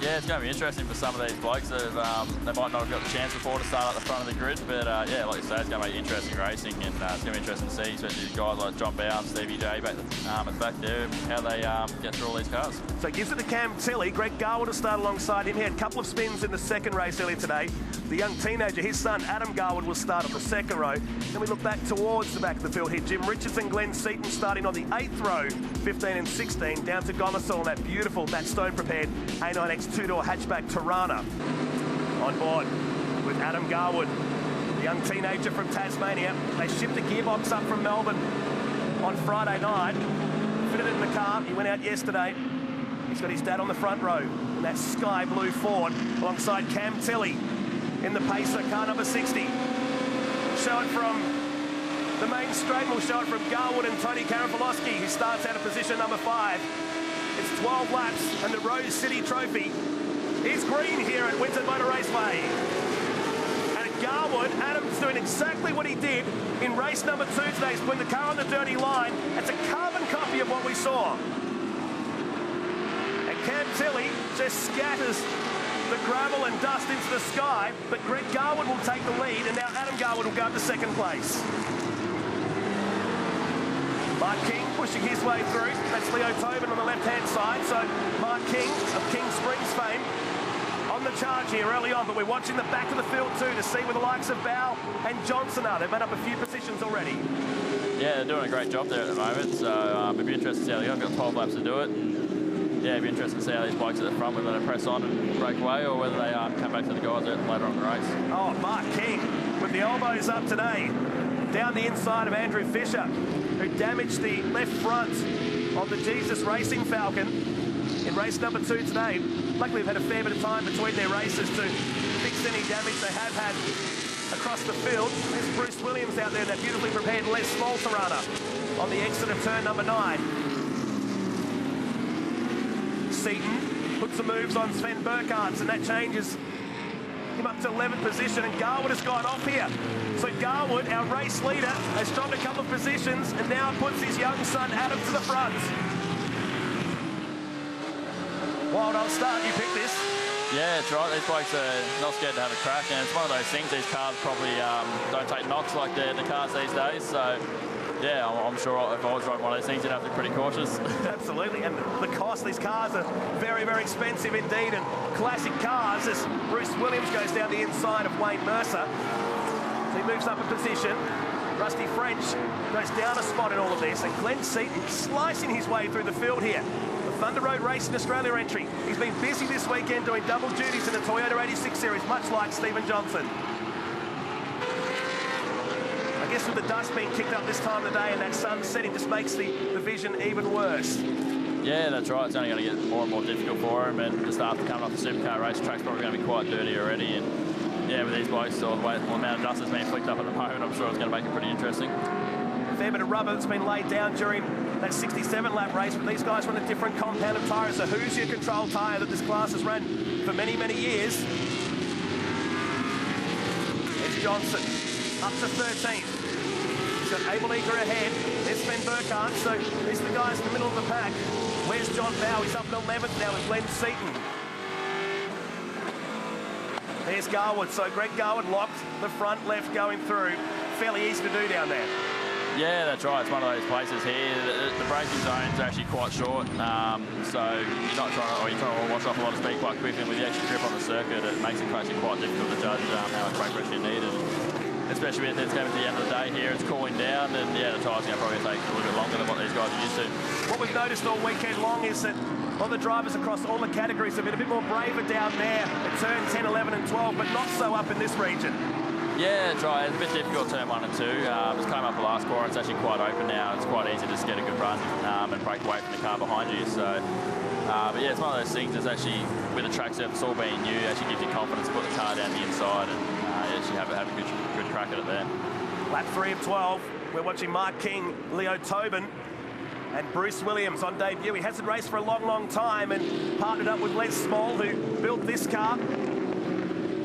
Yeah, it's going to be interesting for some of these blokes that they might not have got the chance before to start at the front of the grid, but yeah, like you say, it's going to be interesting racing, and it's going to be interesting to see, especially guys like John Bowe and Stevie J back at the back there, how they get through all these cars. So gives it to Cam Tilley. Greg Garwood will start alongside him. He had a couple of spins in the second race earlier today. The young teenager, his son Adam Garwood, will start on the second row. Then we look back towards the back of the field here. Jim Richardson, Glenn Seaton starting on the 8th row, 15 and 16, down to Gomersall and that beautiful, that stone-prepared A9X two-door hatchback Tirana. On board with Adam Garwood, the young teenager from Tasmania. They shipped a gearbox up from Melbourne on Friday night, fitted it in the car. He went out yesterday. He's got his dad on the front row in that sky blue Ford alongside Cam Tilley in the Pacer, car number 60. Show it from the main straight. We'll show it from Garwood and Tony Karafalowski, who starts out of position number 5. It's 12 laps, and the Rose City Trophy is green here at Winton Motor Raceway. And at Garwood, Adam's doing exactly what he did in race number 2 today. He's putting the car on the dirty line. It's a carbon copy of what we saw. And Cam Tilley just scatters the gravel and dust into the sky, but Greg Garwood will take the lead, and now Adam Garwood will go up to second place. Mark King pushing his way through. That's Leo Tobin on the left-hand side. So Mark King of King Springs fame on the charge here early on, but we're watching the back of the field too to see where the likes of Bowe and Johnson are. They've made up a few positions already. Yeah, they're doing a great job there at the moment, so it'd be interesting to see how they go. They've got 12 laps to do it. And yeah, it'd be interesting to see how these blokes at the front, whether they press on and break away or whether they come back to the guys later on in the race. Oh, Mark King with the elbows up today, down the inside of Andrew Fisher, who damaged the left front of the Jesus Racing Falcon in race number 2 today. Luckily, they've had a fair bit of time between their races to fix any damage they have had across the field. There's Bruce Williams out there in that beautifully prepared Les Small Tirana on the exit of turn number 9. Seaton puts some moves on Sven Burkhardt, and that changes him up to 11th position, and Garwood has gone off here. So Garwood, our race leader, has dropped a couple of positions and now puts his young son Adam to the front. Wild old start, you picked this. Yeah, that's right. These blokes are not scared to have a crack, and it's one of those things. These cars probably don't take knocks like the cars these days. So yeah, I'm sure if I was driving one of those things, you'd have to be pretty cautious. Absolutely, and the cost, these cars are very, very expensive indeed, and classic cars as Bruce Williams goes down the inside of Wayne Mercer. So he moves up a position. Rusty French goes down a spot in all of this, and Glenn Seaton slicing his way through the field here. The Thunder Road Racing Australia entry. He's been busy this weekend doing double duties in the Toyota 86 Series, much like Stephen Johnson. I guess with the dust being kicked up this time of the day and that sun setting just makes the vision even worse. Yeah, that's right. It's only going to get more and more difficult for him, and just after coming off the supercar race, the track's probably going to be quite dirty already. And yeah, with these blokes, the amount of dust that's being flicked up at the moment, I'm sure it's going to make it pretty interesting. A fair bit of rubber that's been laid down during that 67-lap race, but these guys run a different compound of tyres. So who's your control tyre that this class has run for many, many years? It's Johnson, up to 13th. He's got Abel Eager ahead. There's Sven Burkhardt, so these are the guys in the middle of the pack. Where's John Bowe? He's up in 11th now with Glenn Seaton. There's Garwood, so Greg Garwood locked the front left going through. Fairly easy to do down there. Yeah, that's right. It's one of those places here. The braking zone's actually quite short, so you're not trying to wash off a lot of speed quite quickly. And with the extra grip on the circuit, it makes it actually quite difficult to judge how much brake pressure you need. And especially when it's going to the end of the day here, it's cooling down, and yeah, the tyres are probably going to take a little bit longer than what these guys are used to. What we've noticed all weekend long is that all the drivers across all the categories have been a bit more braver down there at turn 10, 11 and 12, but not so up in this region. Yeah, that's right. It's a bit difficult turn 1 and 2. Just came up the last corner. It's actually quite open now. It's quite easy to just get a good run and break away from the car behind you. So, but yeah, it's one of those things that's actually, with the track surface all being new, actually gives you confidence to put the car down the inside and actually have a good crack at it there. Lap 3 of 12. We're watching Mark King, Leo Tobin and Bruce Williams on debut. He hasn't raced for a long, long time and partnered up with Les Small, who built this car.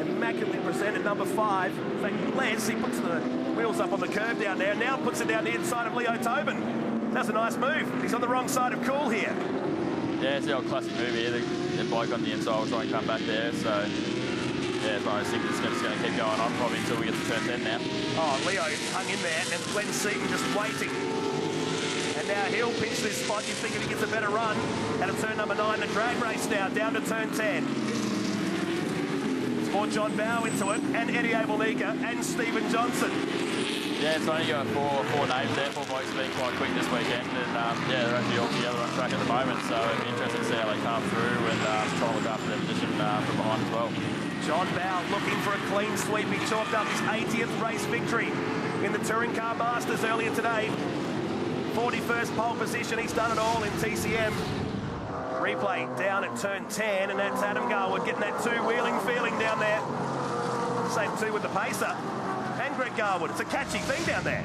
Immaculately presented number 5. In fact, Les, he puts the wheels up on the curb down there, now puts it down the inside of Leo Tobin. That's a nice move. He's on the wrong side of cool here. Yeah, it's the old classic move here. The the bloke on the inside will try and come back there. So, yeah, it's one of those things that's just going to keep going on probably until we get to turn 10 now. Oh, Leo hung in there, and Glenn Seaton just waiting. And now he'll pinch this spot. You think if he gets a better run out of turn number 9, the drag race now down to turn 10. It's for John Bow into it, and Eddie Abelnika, and Stephen Johnson. Yeah, it's only got four names there. 4 blokes being quite quick this weekend, and yeah, they're actually all together on track at the moment. So it'll be interesting to see how they come through and try to look after their position from behind as well. John Bow looking for a clean sweep. He chalked up his 80th race victory in the Touring Car Masters earlier today. 41st pole position. He's done it all in TCM. Replay down at turn 10, and that's Adam Garwood getting that two-wheeling feeling down there. Same two with the pacer. And Greg Garwood. It's a catchy thing down there.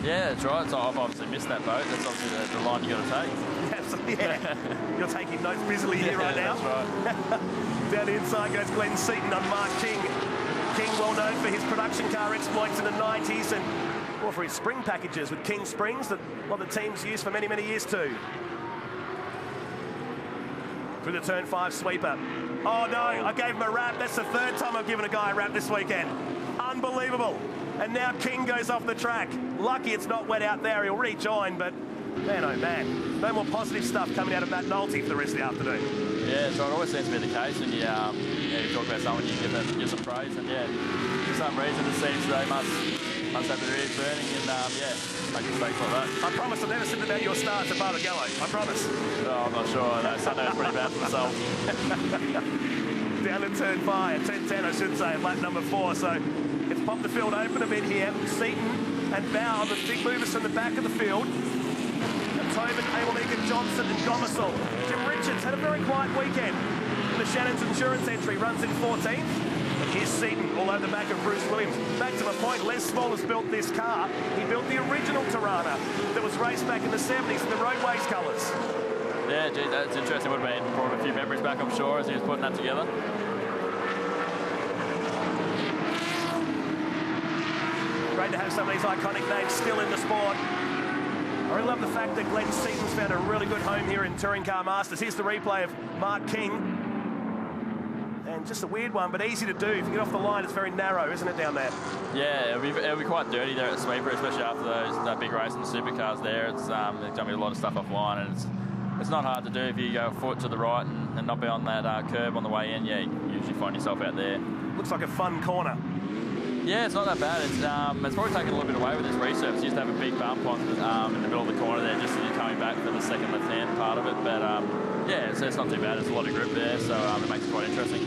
Yeah, that's right. So I've obviously missed that boat. That's obviously the line you got to take. Absolutely, yeah. You're taking notes busily here right now. That's right. Down the inside goes Glenn Seaton on Mark King. King well known for his production car exploits in the 90s and well, for his spring packages with King Springs that the teams used for many, many years too. Through the turn 5 sweeper. Oh no, I gave him a wrap. That's the 3rd time I've given a guy a wrap this weekend. Unbelievable. And now King goes off the track. Lucky it's not wet out there. He'll rejoin, but man, oh man. No more positive stuff coming out of Matt Nolte for the rest of the afternoon. Yeah, so it always seems to be the case when you talk about someone, you give some praise, and yeah, for some reason it seems they must have their ears burning and yeah, make mistakes like that. I promise I've never said about your start at Barbagallo. I promise. Oh, I'm not sure. No, Sunday was pretty bad for myself. Down to turn 5, turn 10 I should say, lap number 4. So it's popped the field open a bit here. Seaton and Bow, the big movers from the back of the field. Tobin, Abelnika, Johnson and Gomersall. Jim Richards had a very quiet weekend. The Shannon's Insurance entry runs in 14th. And here's Seaton all over the back of Bruce Williams. Back to my point, Les Small has built this car. He built the original Tirana that was raced back in the 70s in the Roadways colours. Yeah, gee, that's interesting. Would have been brought a few memories back, I'm sure, as he was putting that together. Great to have some of these iconic names still in the sport. I really love the fact that Glenn Seaton's found a really good home here in Touring Car Masters. Here's the replay of Mark King. And just a weird one, but easy to do. If you get off the line, it's very narrow, isn't it, down there? Yeah, it'll be quite dirty there at the sweeper, especially after that big race in the supercars there. There's going to be a lot of stuff offline, and it's not hard to do if you go a foot to the right and not be on that curb on the way in. Yeah, you usually find yourself out there. Looks like a fun corner. Yeah, it's not that bad. It's probably taken a little bit away with this resurface. You used to have a big bump on in the middle of the corner there, just as you're coming back for the second left-hand part of it. But yeah, it's not too bad. There's a lot of grip there, so it makes it quite interesting.